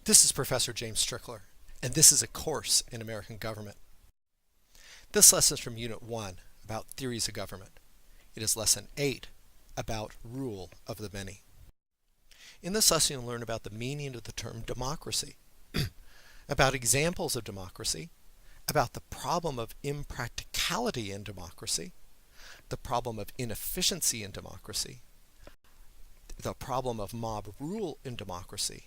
This is Professor James Strickler, and this is a course in American government. This lesson is from Unit 1 about theories of government. It is Lesson 8 about rule of the many. In this lesson, you'll learn about the meaning of the term democracy, about examples of democracy, about the problem of impracticality in democracy, the problem of inefficiency in democracy, the problem of mob rule in democracy,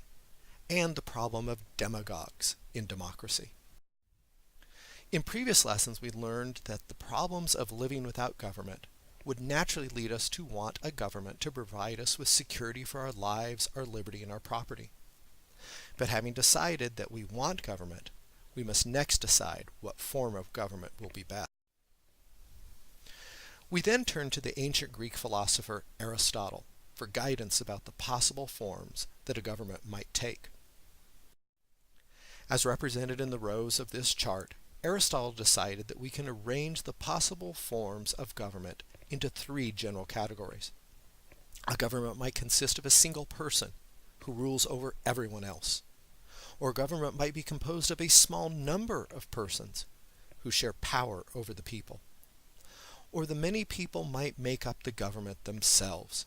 and the problem of demagogues in democracy. In previous lessons, we learned that the problems of living without government would naturally lead us to want a government to provide us with security for our lives, our liberty, and our property. But having decided that we want government, we must next decide what form of government will be best. We then turn to the ancient Greek philosopher Aristotle for guidance about the possible forms that a government might take. As represented in the rows of this chart, Aristotle decided that we can arrange the possible forms of government into three general categories. A government might consist of a single person who rules over everyone else, or a government might be composed of a small number of persons who share power over the people, or the many people might make up the government themselves.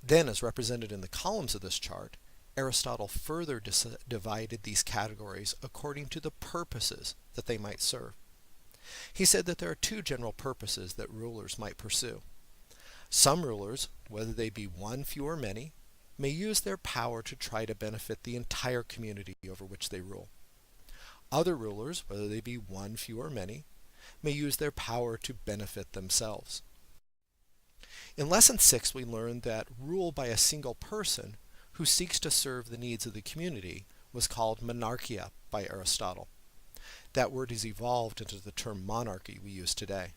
Then, as represented in the columns of this chart, Aristotle further divided these categories according to the purposes that they might serve. He said that there are two general purposes that rulers might pursue. Some rulers, whether they be one, few, or many, may use their power to try to benefit the entire community over which they rule. Other rulers, whether they be one, few, or many, may use their power to benefit themselves. In Lesson 6, we learned that rule by a single person who seeks to serve the needs of the community was called monarchia by Aristotle. That word has evolved into the term monarchy we use today.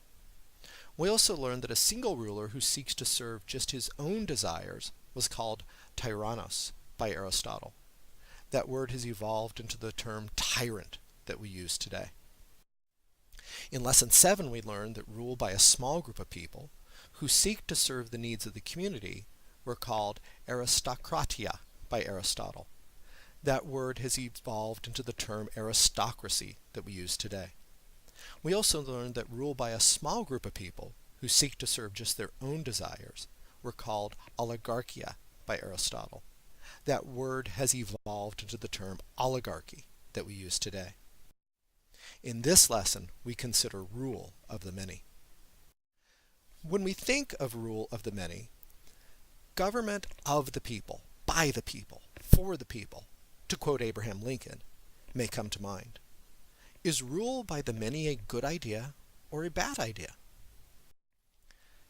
We also learned that a single ruler who seeks to serve just his own desires was called tyrannos by Aristotle. That word has evolved into the term tyrant that we use today. In Lesson 7, we learned that rule by a small group of people who seek to serve the needs of the community were called aristokratia by Aristotle. That word has evolved into the term aristocracy that we use today. We also learned that rule by a small group of people who seek to serve just their own desires were called oligarchia by Aristotle. That word has evolved into the term oligarchy that we use today. In this lesson, we consider rule of the many. When we think of rule of the many, government of the people, by the people, for the people, to quote Abraham Lincoln, may come to mind. Is rule by the many a good idea or a bad idea?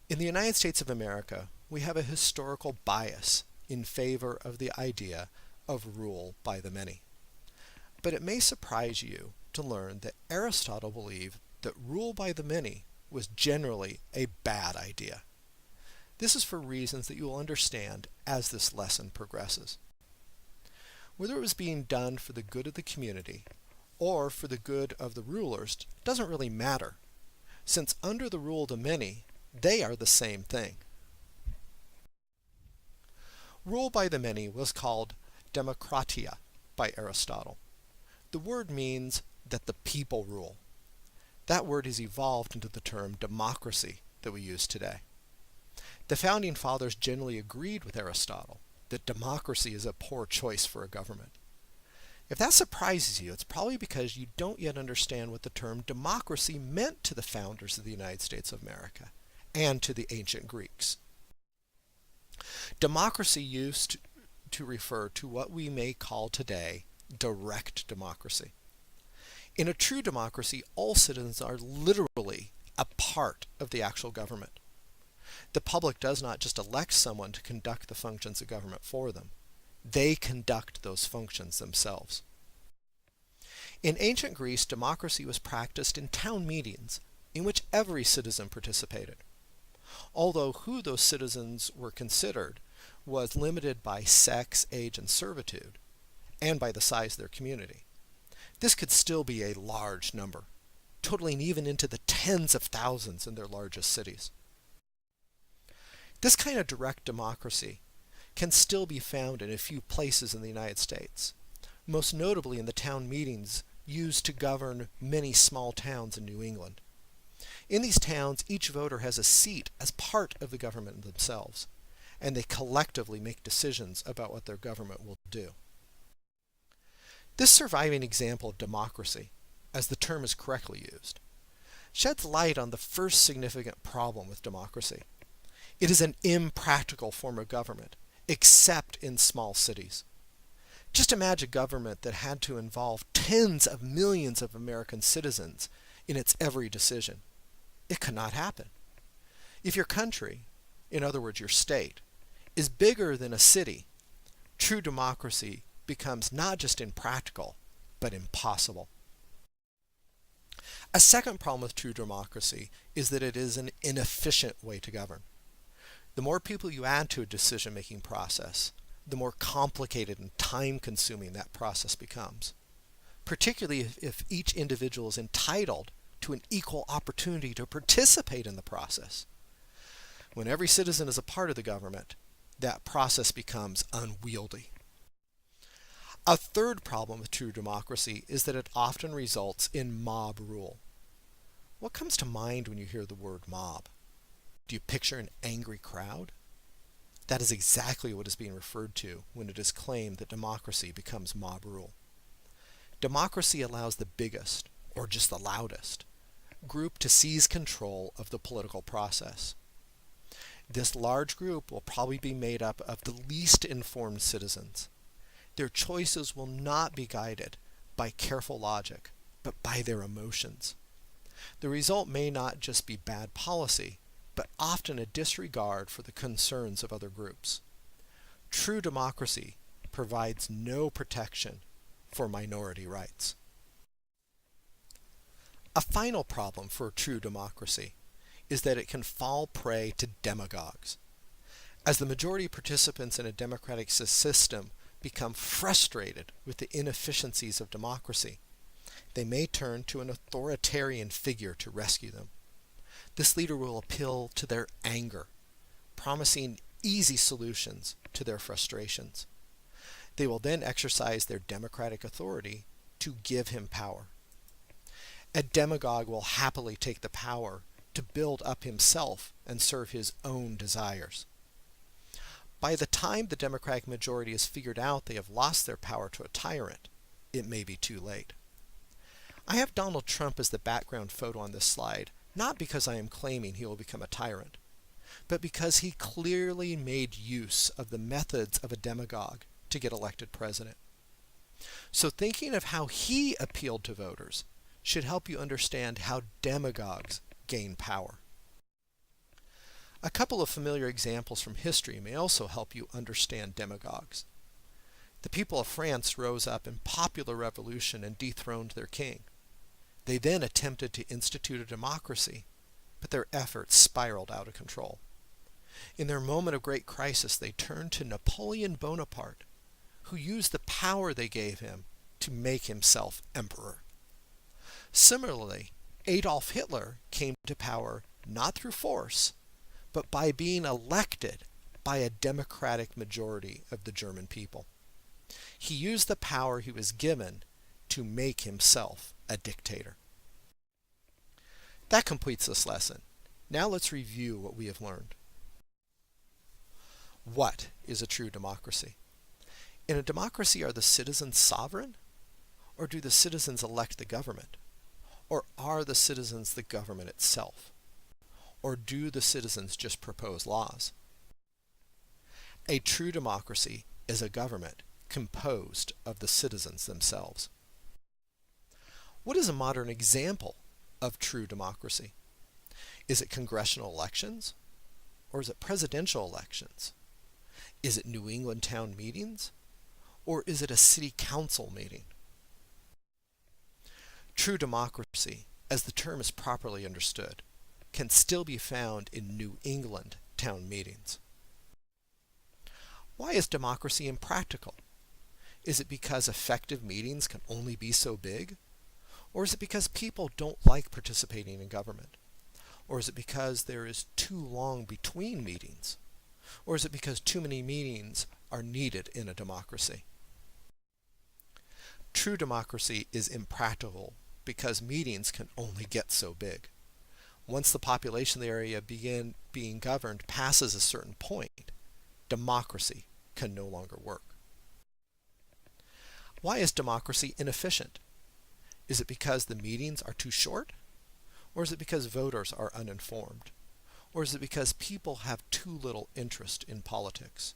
In the United States of America, we have a historical bias in favor of the idea of rule by the many. But it may surprise you to learn that Aristotle believed that rule by the many was generally a bad idea. This is for reasons that you will understand as this lesson progresses. Whether it was being done for the good of the community or for the good of the rulers doesn't really matter, since under the rule of the many, they are the same thing. Rule by the many was called demokratia by Aristotle. The word means that the people rule. That word has evolved into the term democracy that we use today. The Founding Fathers generally agreed with Aristotle that democracy is a poor choice for a government. If that surprises you, it's probably because you don't yet understand what the term democracy meant to the founders of the United States of America and to the ancient Greeks. Democracy used to refer to what we may call today direct democracy. In a true democracy, all citizens are literally a part of the actual government. The public does not just elect someone to conduct the functions of government for them. They conduct those functions themselves. In ancient Greece, democracy was practiced in town meetings in which every citizen participated, although who those citizens were considered was limited by sex, age, and servitude, and by the size of their community. This could still be a large number, totaling even into the tens of thousands in their largest cities. This kind of direct democracy can still be found in a few places in the United States. most notably in the town meetings used to govern many small towns in New England. In these towns, each voter has a seat as part of the government themselves, and they collectively make decisions about what their government will do. This surviving example of democracy, as the term is correctly used, sheds light on the first significant problem with democracy. It is an impractical form of government, except in small cities. Just imagine a government that had to involve tens of millions of American citizens in its every decision. It could not happen. If your country, in other words your state, is bigger than a city, true democracy becomes not just impractical, but impossible. A second problem with true democracy is that it is an inefficient way to govern. The more people you add to a decision-making process, the more complicated and time-consuming that process becomes, particularly if each individual is entitled to an equal opportunity to participate in the process. When every citizen is a part of the government, that process becomes unwieldy. A third problem with true democracy is that it often results in mob rule. What comes to mind when you hear the word mob? Do you picture an angry crowd? That is exactly what is being referred to when it is claimed that democracy becomes mob rule. Democracy allows the biggest, or just the loudest, group to seize control of the political process. This large group will probably be made up of the least informed citizens. Their choices will not be guided by careful logic, but by their emotions. The result may not just be bad policy, but often a disregard for the concerns of other groups. True democracy provides no protection for minority rights. A final problem for true democracy is that it can fall prey to demagogues. As the majority participants in a democratic system become frustrated with the inefficiencies of democracy, they may turn to an authoritarian figure to rescue them. This leader will appeal to their anger, promising easy solutions to their frustrations. They will then exercise their democratic authority to give him power. A demagogue will happily take the power to build up himself and serve his own desires. By the time the Democratic majority has figured out they have lost their power to a tyrant, it may be too late. I have Donald Trump as the background photo on this slide, not because I am claiming he will become a tyrant, but because he clearly made use of the methods of a demagogue to get elected president. So thinking of how he appealed to voters should help you understand how demagogues gain power. A couple of familiar examples from history may also help you understand demagogues. The people of France rose up in popular revolution and dethroned their king. They then attempted to institute a democracy, but their efforts spiraled out of control. In their moment of great crisis, they turned to Napoleon Bonaparte, who used the power they gave him to make himself emperor. Similarly, Adolf Hitler came to power not through force, but by being elected by a democratic majority of the German people. He used the power he was given to make himself a dictator. That completes this lesson. Now let's review what we have learned. What is a true democracy? In a democracy, are the citizens sovereign? Or do the citizens elect the government? Or are the citizens the government itself? Or do the citizens just propose laws? A true democracy is a government composed of the citizens themselves. What is a modern example of true democracy? Is it congressional elections? Or is it presidential elections? Is it New England town meetings? Or is it a city council meeting? True democracy, as the term is properly understood, can still be found in New England town meetings. Why is democracy impractical? Is it because effective meetings can only be so big? Or is it because people don't like participating in government? Or is it because there is too long between meetings? Or is it because too many meetings are needed in a democracy? True democracy is impractical because meetings can only get so big. Once the population of the area being governed passes a certain point, democracy can no longer work. Why is democracy inefficient? Is it because the meetings are too short? Or is it because voters are uninformed? Or is it because people have too little interest in politics?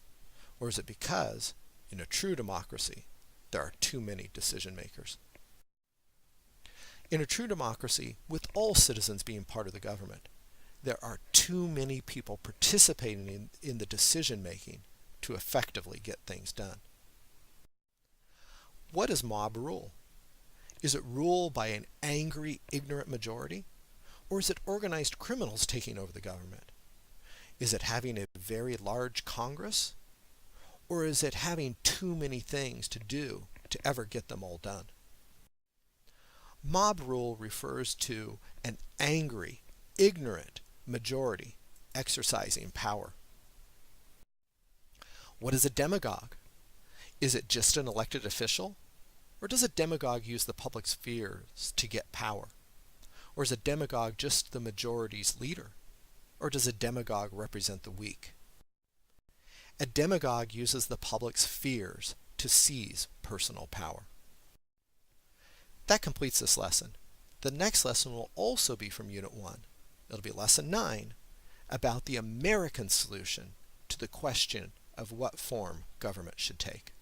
Or is it because, in a true democracy, there are too many decision makers? In a true democracy, with all citizens being part of the government, there are too many people participating in the decision making to effectively get things done. What is mob rule? Is it rule by an angry, ignorant majority? Or is it organized criminals taking over the government? Is it having a very large Congress? Or is it having too many things to do to ever get them all done? Mob rule refers to an angry, ignorant majority exercising power. What is a demagogue? Is it just an elected official? Or does a demagogue use the public's fears to get power? Or is a demagogue just the majority's leader? Or does a demagogue represent the weak? A demagogue uses the public's fears to seize personal power. That completes this lesson. The next lesson will also be from Unit 1. It'll be Lesson 9 about the American solution to the question of what form government should take.